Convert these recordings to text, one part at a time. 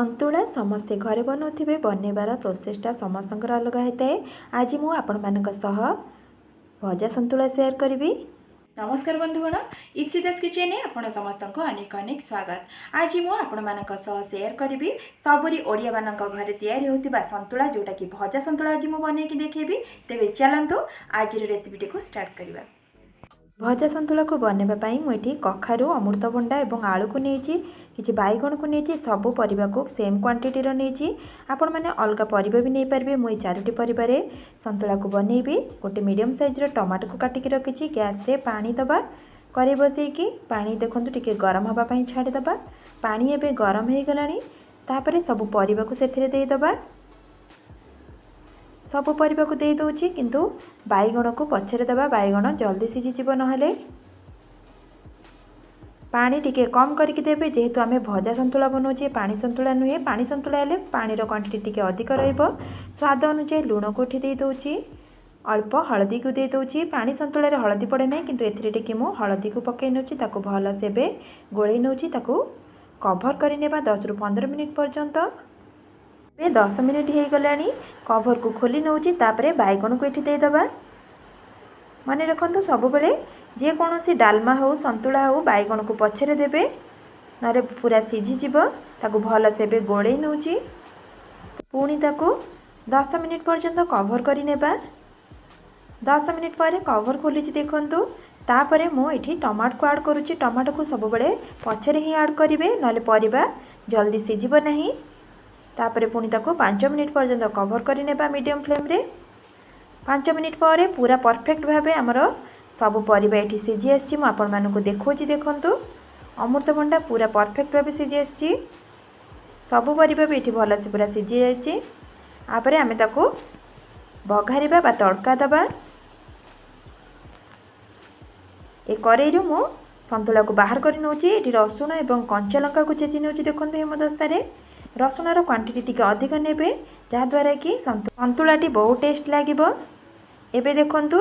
संतुला समस्ते घरे बनाउथिबे बनैबार प्रोसेसटा समस्तंकर अलग होता है। आज मु आपण सह भजा संतुला शेयर करी। नमस्कार बंधुगण, इप्सिता skitchen आपण समस्त अनेक अनेक स्वागत। आज मु आपण सह शेयर करी सबरी ओडिया मानक घरे तैयारी होतिबा संतुला जोटा कि भजा संतुला आज मु बनै कि देखेबी। तेबे चलंतु आज रेसिपीटी को स्टार्ट करिबा। भजा संतुला को बनैबा मुझे कखारू अमृतभंडा और आलू को नहीं कि बैगण को नहीं सब परिवा को सेम क्वांटिटी नहीं आपण मैंने अलग परिवा भी नहीं पारे। मुझे 4टी परिवार संतुला को बनैबी। गोटे मीडियम साइज टमाटो को काटिकी रखी गैस रे पानी दबा कड़े बसैकी पानी देखो टिके गरम होगापाई छाड़ीदबा। पानी एबे गरम हो गलानी तापरे सब परिवा को सेथिरे देदबा। सब परिवा को दे दूची किंतु बैगण को पछरे दबा। बैगण जल्दी सीझीज नहले पानी टिके कम करके देबे। जेहेतु आमे भजा संतुला बनाऊे पानी संतुला नुहे। पानी संतुला हेले पानीर क्वांटिटी टिके अधिक रहिबो। स्वाद अनुसार लुण को दे दूची, अल्प हलदी को दे दूची। पानी संतुला रे हलदी पड़े ना किंतु एथिरे टिके मु हलदी को पकई नउची। ताको भल सेबे गोळेई नउची। ताको कवर करि नेबा 10 रु 15 मिनिट पर्यंत। 10 मिनिट हो गलानी कवर को खोली नउची। तापरे बैगण को एठी देदबा। माने रखंतु सब बेले जे कोनोसी डालमा हो संतुला हो बैगण को पछरे देबे नरे पूरा सीझी जीवो। ताको भल सेबे गोळेई नउची। पुणी ताको 10 मिनिट पर्यंत कवर करि नेबा। 10 मिनिट पर कवर खोली देखंतु। तापरे मु एठी टमाटो को ऐड करूची। टमाटो को सब बेले पछरे ही ऐड करिवे नले परिबा जल्दी सीझिबो नाही। तापरे पुणी ताको 5 मिनिट पर्यंत कवर करि नेबा मीडियम फ्लेम रे। 5 मिनिट पर पूरा परफेक्ट भाबे हमर सब परिबा एठी सीझी आछि। मु आपण मानको देखौची देखंतु। अमृतभंडा पूरा परफेक्ट भाबे सीझी आछि। सब परिबा भी एठी भल से पूरा सीझी जाइछि। आपर आमे ताको बघारिबा बा तड़का दबा। ए करेई रु मु संतुला को बाहर करि नउची। एठी रसुण एवं कंचा लंका को छेची नउची देखंतु। हेमदस्ता रे रसुणर क्वांटिटी टिके अधिक नेबे जहाँद्वारा कि संतुलाटी बहुत टेस्ट लागिबो। एबे देखंतु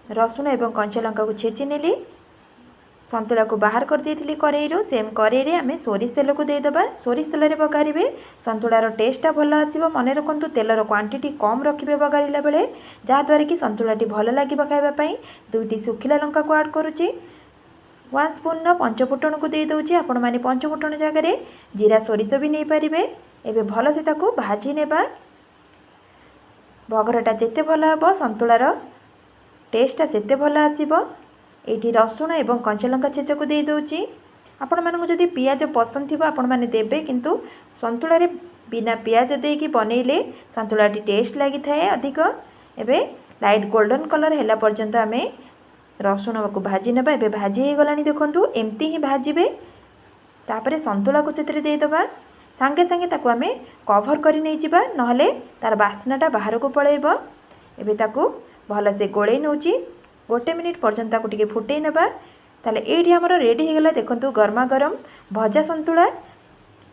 रसुण एवं कंचा लंका को छेची नेली। संतुला को बाहर कर देथिली करेई रु। सेम करेई रे आमे सोरिष तेल को दे दबा। सोरिष तेल रे बघारिबे संतुलार टेस्टटा भल आसीबो। मने रखंतु तेलर क्वांटिटी कम रखिबे बघारिला बेले जहाँद्वारा कि संतुलाटी भल लागिबो खाइबा पई। 2टी सुखिला लंका को ऐड करूची। 1 स्पून पंचफुटण को दे दूची। आपण माने पंचफुटण जगह रे जीरा सोरिष भी नहीं पारिबे। एबे भल से ताको भाजी नेबा। बघरटा जेते भल हबो संतुलार टेस्टटा सेते भल आसीबो। एठी रसुण एवं कंचा लंका छेचा को दे दूची। आपण मानको जदि पियाज पसंद थिबो आपण माने देबे किंतु संतुला रे बिना पियाज देकी बनैले संतुलाटी टेस्ट लागि थाए अधिक। एबे लाइट गोल्डन कलर हैला पर्यंत आमे रसुण को भाजी नेबा। एबे भाजी हो गलानी देखंतु। एमती ही भाजीबे। तापरे संतुला को सेतरे दे दबा। सांगे सांगे ताको आमे कवर करि नै जिबा नहले तार बास्नाटा बाहर को पळेइबो। एबे ताको भल से गोळेई नउची। 1 मिनिट पर्यंत ताको टिके फुटेई नेबा। ताले एठी हमर रेडी हो गला देखंतु गरमा गरम भजा संतुला।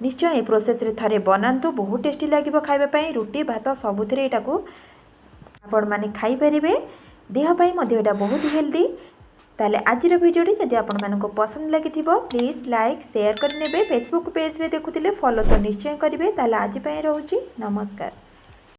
निश्चय ए प्रोसेस रे थरे बनांतु। बहुत टेस्टी लागिबो खाइबा पई। रुटी भात सबुथिरे एटाको आपण माने खाइ परिबे। देह पाई मध्ये एटा बहुत हेल्दी। ताले आजिर वीडियोटी जदि आपण मानको पसंद लागिथिबो प्लीज लाइक शेयर कर नेबे। फेसबुक पेज रे देखुतिले फॉलो तो निश्चय करिवे। ताले आज पई रहउची नमस्कार।